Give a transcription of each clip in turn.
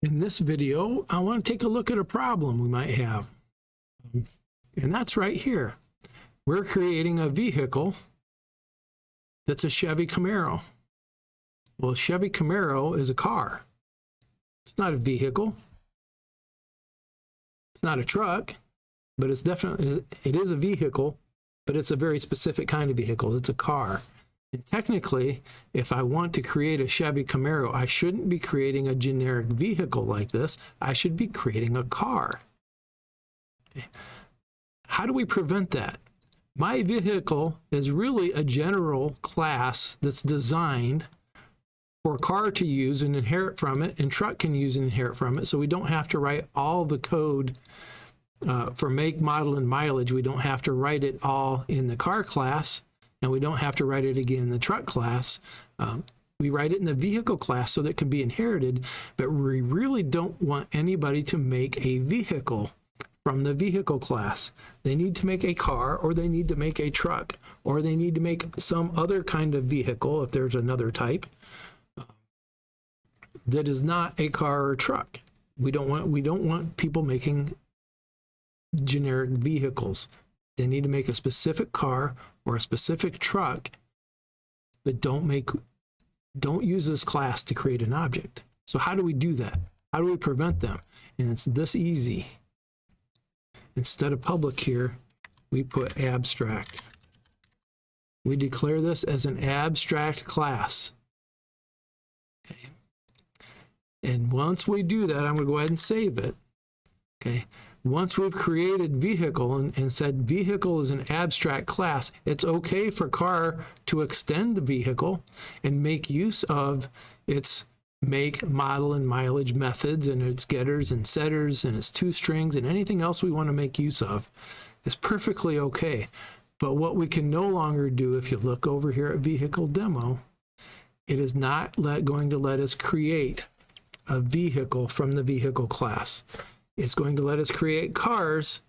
In this video, I want to take a look at a problem we might have. And that's right here. We're creating a vehicle that's a Chevy Camaro. Well, a Chevy Camaro is a car. It's not a vehicle. It's not a truck, but it's definitely, it is a vehicle, but it's a very specific kind of vehicle. It's a car. And technically, if I want to create a Chevy Camaro, I shouldn't be creating a generic vehicle like this. I should be creating a car. Okay. How do we prevent that? My vehicle is really a general class that's designed for a car to use and inherit from it, and truck can use and inherit from it, so we don't have to write all the code for make, model, and mileage. We don't have to write it all in the car class, and we don't have to write it again in the truck class. We write it in the vehicle class so that it can be inherited, but we really don't want anybody to make a vehicle from the vehicle class. They need to make a car, or they need to make a truck, or they need to make some other kind of vehicle if there's another type that is not a car or truck. We don't want people making generic vehicles. They need to make a specific car or a specific truck, but don't use this class to create an object. So how do we do that? How do we prevent them? And it's this easy. Instead of public here, we put abstract. We declare this as an abstract class. Okay. And once we do that, I'm going to go ahead and save it. Okay. Once we've created vehicle and said vehicle is an abstract class, it's okay for car to extend the vehicle and make use of its make, model, and mileage methods, and its getters and setters, and its toStrings, and anything else we want to make use of is perfectly okay. But what we can no longer do, if you look over here at vehicle demo, it is not going to let us create a vehicle from the vehicle class. It's going to let us create cars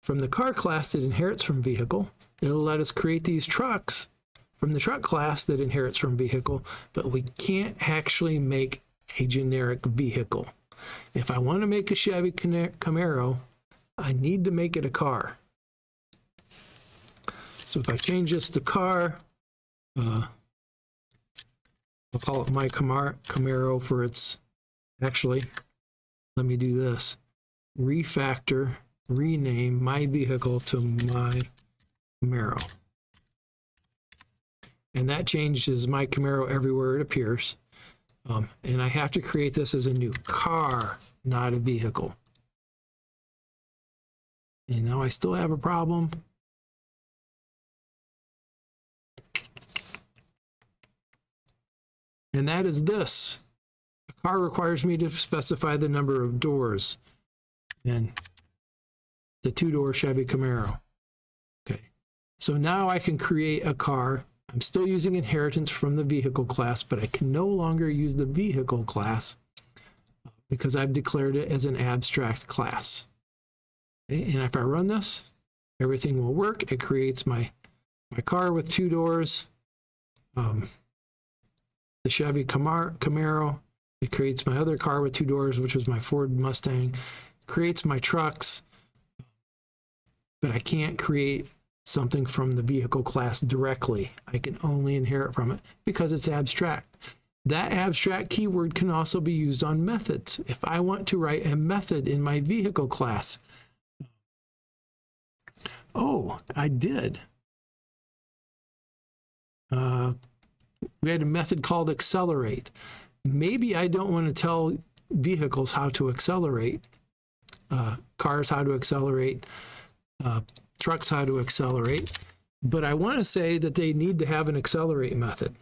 from the car class that inherits from vehicle. It'll let us create these trucks from the truck class that inherits from vehicle, but we can't actually make a generic vehicle. If I want to make a Chevy Camaro, I need to make it a car. So if I change this to car, I'll call it my Camaro for its, actually, let me do this. Refactor, rename my vehicle to my Camaro. And that changes my Camaro everywhere it appears. And I have to create this as a new car, not a vehicle. And now I still have a problem. And that is this. A car requires me to specify the number of doors. And the two-door Chevy Camaro. Okay. So now I can create a car. I'm still using inheritance from the vehicle class, but I can no longer use the vehicle class because I've declared it as an abstract class. Okay? And if I run this, everything will work. It creates my car with two doors, the Chevy Camaro. It creates my other car with two doors, which was my Ford Mustang. It creates my trucks, but I can't create something from the vehicle class directly. I can only inherit from it because it's abstract. That abstract keyword can also be used on methods. If I want to write a method in my vehicle class, oh, I did. We had a method called accelerate. Maybe I don't want to tell vehicles how to accelerate, cars how to accelerate, trucks how to accelerate, but I want to say that they need to have an accelerate method.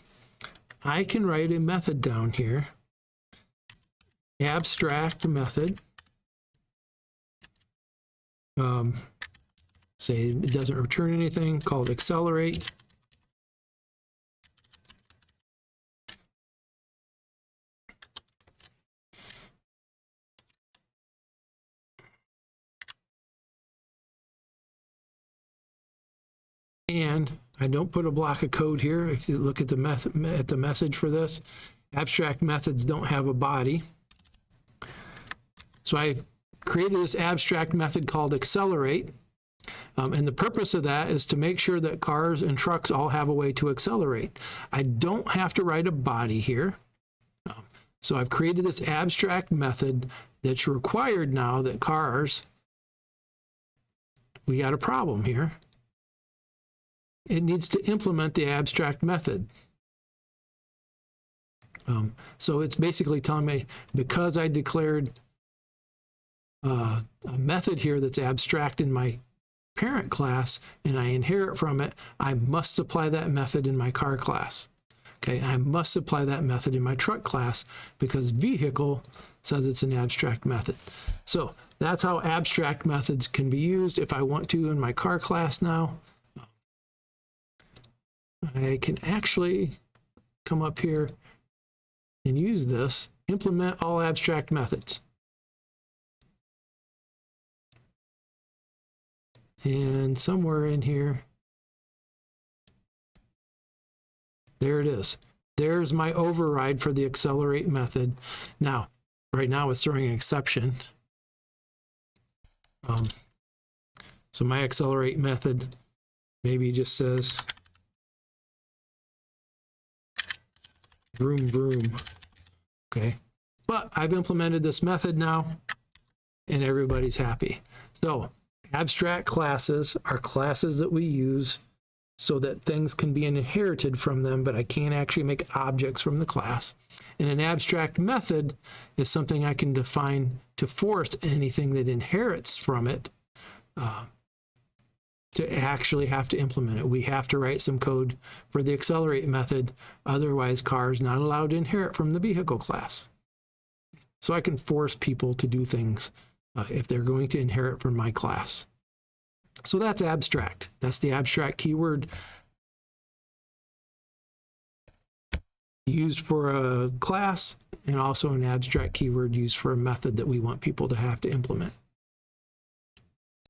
I can write a method down here, abstract method, say it doesn't return anything, called accelerate. And I don't put a block of code here. If you look at the message for this, abstract methods don't have a body. So I created this abstract method called accelerate. And the purpose of that is to make sure that cars and trucks all have a way to accelerate. I don't have to write a body here. So I've created this abstract method that's required now that cars, we got a problem here. It needs to implement the abstract method. So it's basically telling me, because I declared a method here that's abstract in my parent class and I inherit from it, I must apply that method in my car class. Okay, I must apply that method in my truck class because vehicle says it's an abstract method. So that's how abstract methods can be used. If I want to in my car class now, I can actually come up here and use this, implement all abstract methods. And somewhere in here, there it is. There's my override for the accelerate method. Now, right now it's throwing an exception. So my accelerate method maybe just says vroom vroom. Okay, but I've implemented this method now and everybody's happy. So abstract classes are classes that we use so that things can be inherited from them, but I can't actually make objects from the class. And an abstract method is something I can define to force anything that inherits from it to actually have to implement it. We have to write some code for the accelerate method, otherwise cars not allowed to inherit from the vehicle class. So I can force people to do things if they're going to inherit from my class. So that's abstract. That's the abstract keyword used for a class, and also an abstract keyword used for a method that we want people to have to implement.